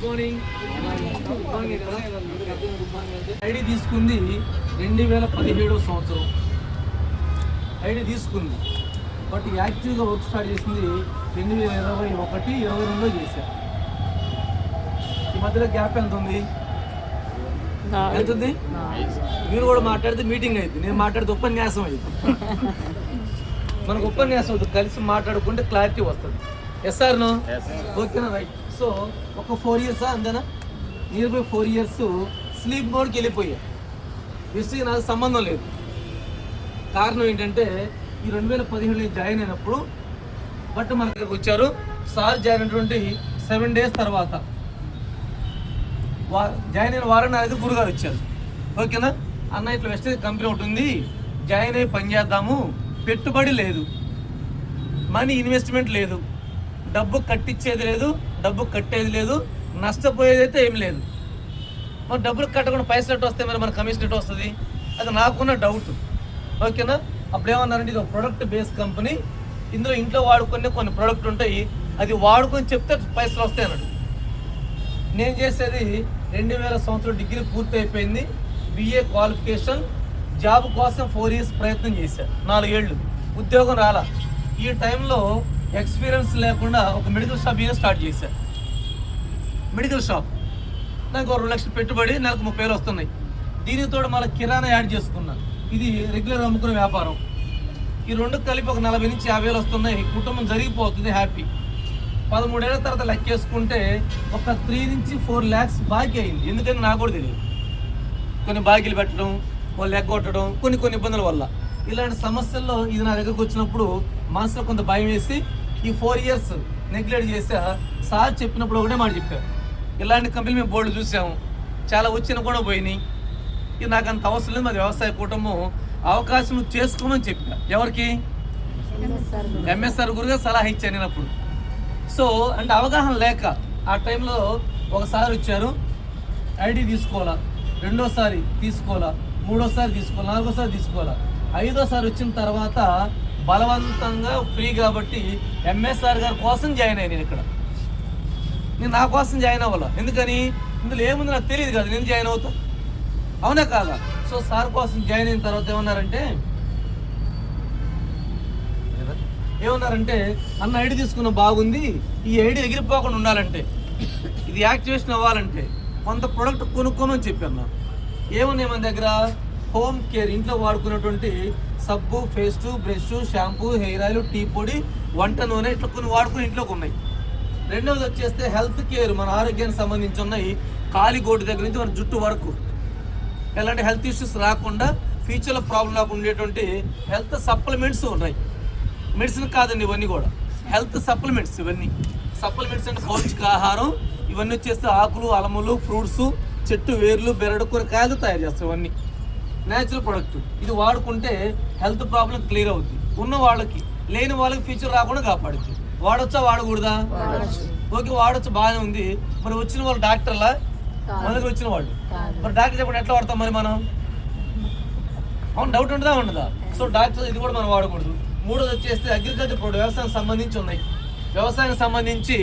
Morning. ID తీసుకుంది 2017 సంవత్సరం ID తీసుకుంది. బట్ యాక్టివ్గా వర్క్ స్టార్ట్ చేసింది 2021-22 చేశారు. ఈ మధ్యలో గ్యాప్ ఎంత ఉంది? ఎంత ఉంది? మీరు కూడా మాట్లాడితే మీటింగ్ అయింది, నేను మాట్లాడితే ఉపన్యాసం అయింది. మనకు ఉపన్యాసం అవుతుంది, కలిసి మాట్లాడుకుంటే క్లారిటీ వస్తుంది. Yes or no? ఓకేనా? రైట్. సో ఒక 4 years అంతేనా? నియర్ బై 4 years స్లీప్ మోడ్కి వెళ్ళిపోయా. హిస్టరీ నాకు సంబంధం లేదు. కారణం ఏంటంటే ఈ 2017 జాయిన్ అయినప్పుడు బట్ మన దగ్గరకు వచ్చారు. సార్ జాయిన్ అయినటువంటి 7 days తర్వాత జాయిన్ అయిన వారం నా దగ్గర గురుగారు వచ్చారు. ఓకేనా అన్న, ఇట్లా వెస్టేజ్ కంపెనీ ఒకటి ఉంది, జాయిన్ అయ్యి పని చేద్దాము, పెట్టుబడి లేదు, మనీ ఇన్వెస్ట్మెంట్ లేదు, డబ్బు కట్టించేది లేదు, డబ్బు కట్టేది లేదు, నష్టపోయేది అయితే ఏం లేదు. మరి డబ్బులు కట్టకుండా పైసలు ఎట్టు వస్తాయి, మరి మన కమిషన్ ఎట్టు వస్తుంది? అది నాకున్న డౌట్. ఓకేనా? అప్పుడు ఏమన్నారంటే ఇది ఒక ప్రొడక్ట్ బేస్డ్ కంపెనీ, ఇందులో ఇంట్లో వాడుకునే కొన్ని ప్రోడక్ట్ ఉంటాయి, అది వాడుకొని చెప్తే పైసలు వస్తాయి అన్నాడు. నేను చేసేది 2000 సంవత్సరం డిగ్రీ పూర్తి అయిపోయింది, BA క్వాలిఫికేషన్, జాబ్ కోసం 4 years ప్రయత్నం చేశాను, 4 ఏళ్ళు ఉద్యోగం రాలా. ఈ టైంలో ఎక్స్పీరియన్స్ లేకుండా ఒక మెడికల్ షాప్ స్టార్ట్ చేశాను. మెడికల్ షాప్ నాకు 2 లక్షలు పెట్టుబడి, నెలకు 30,000 వస్తున్నాయి. దీనితో మళ్ళీ కిరాణా యాడ్ చేసుకున్నాను. ఇది రెగ్యులర్ అమ్ముకునే వ్యాపారం. ఈ రెండు కలిపి ఒక 40,000-50,000 వస్తున్నాయి. కుటుంబం జరిగిపోతుంది, హ్యాపీ. 13 ఏళ్ల తర్వాత లెక్కేసుకుంటే ఒక 3 నుంచి 4 lakhs బాకీ అయింది. ఎందుకంటే నాకు కూడా తెలియదు, కొన్ని బాకీలు పెట్టడం, వాళ్ళు ఎగ్గొట్టడం, కొన్ని ఇబ్బందుల వల్ల. ఇలాంటి సమస్యల్లో ఇది నా దగ్గరకు వచ్చినప్పుడు మనసులో కొంత భయం వేసి ఈ 4 years నెగ్లెక్ట్ చేసా. సార్ చెప్పినప్పుడు ఒకటే మాట చెప్పారు, ఇలాంటి కంపెనీలు మేము బోర్డు చూసాము, చాలా వచ్చిన కూడా పోయినాయి, ఇది నాకు అంత అవసరం లేదు, మాది వ్యవసాయ కుటుంబం, అవకాశం చేసుకోమని చెప్పా. ఎవరికి? MSR గురుగా సలహా ఇచ్చాను నేను అప్పుడు. సో అంటే అవగాహన లేక ఆ టైంలో ఒకసారి వచ్చారు, ఐడి తీసుకోవాలా, రెండోసారి తీసుకోవాలా, మూడోసారి తీసుకోవాలా, నాలుగోసారి తీసుకోవాలా, 5వ సారి వచ్చిన తర్వాత బలవంతంగా ఫ్రీ కాబట్టి MSR గారి కోసం జాయిన్ అయ్యాను. నేను ఇక్కడ నేను నా కోసం జాయిన్ అవ్వాలా, ఎందుకని ఇందులో ఏముంది నాకు తెలియదు కదా, నేను జాయిన్ అవుతా, అవునా కాదా? సో సార్ కోసం జాయిన్ అయిన తర్వాత ఏమన్నారంటే అన్న ఐడి తీసుకున్న బాగుంది, ఈ ఐడి ఎగిరిపోకుండా ఉండాలంటే, ఇది యాక్టివేషన్ అవ్వాలంటే కొంత ప్రోడక్ట్ కొనుక్కోమని చెప్పాను. ఏమున్నాయి మన దగ్గర? హోమ్ కేర్, ఇంట్లో వాడుకున్నటువంటి సబ్బు, paste, brush, shampoo, hair oil, tea పొడి, వంట నూనె, ఇట్లా కొన్ని వాడుకుని ఇంట్లోకి ఉన్నాయి. రెండవది వచ్చేస్తే హెల్త్ కేర్, మన ఆరోగ్యానికి సంబంధించి ఉన్నాయి. కాలిగోటు దగ్గర నుంచి మన జుట్టు వరకు ఎలాంటి హెల్త్ ఇష్యూస్ రాకుండా, ఫ్యూచర్లో ప్రాబ్లం రాకుండా ఉండేటువంటి హెల్త్ సప్లిమెంట్స్ ఉన్నాయి. మెడిసిన్ కాదండి, ఇవన్నీ కూడా హెల్త్ సప్లిమెంట్స్. ఇవన్నీ సప్లిమెంట్స్ అంటే పౌష్టిక ఆహారం, ఇవన్నీ వచ్చేస్తే ఆకులు, అలములు, ఫ్రూట్స్, చెట్టు వేర్లు, బెరడు, కొన్ని కాయలు తయారు చేస్తాం. ఇవన్నీ న్యాచురల్ ప్రొడక్ట్. ఇది వాడుకుంటే హెల్త్ ప్రాబ్లం క్లియర్ అవుతుంది. ఉన్న వాళ్ళకి, లేని వాళ్ళకి ఫ్యూచర్ రాకుండా కాపాడుతుంది. వాడొచ్చా, వాడకూడదా? ఓకే, వాడొచ్చు, బాగానే ఉంది. మరి వచ్చిన వాళ్ళు డాక్టర్లా? మన దగ్గర వచ్చిన వాళ్ళు మరి డాక్టర్ చెప్పండి ఎట్లా వాడతాం మరి మనం? అవును, డౌట్ ఉండదా? సో డాక్టర్ ఇది కూడా మనం వాడకూడదు. మూడోది వచ్చేస్తే అగ్రికల్చర్ ప్రొడక్ట్, వ్యవసాయానికి సంబంధించి ఉన్నాయి. వ్యవసాయానికి సంబంధించి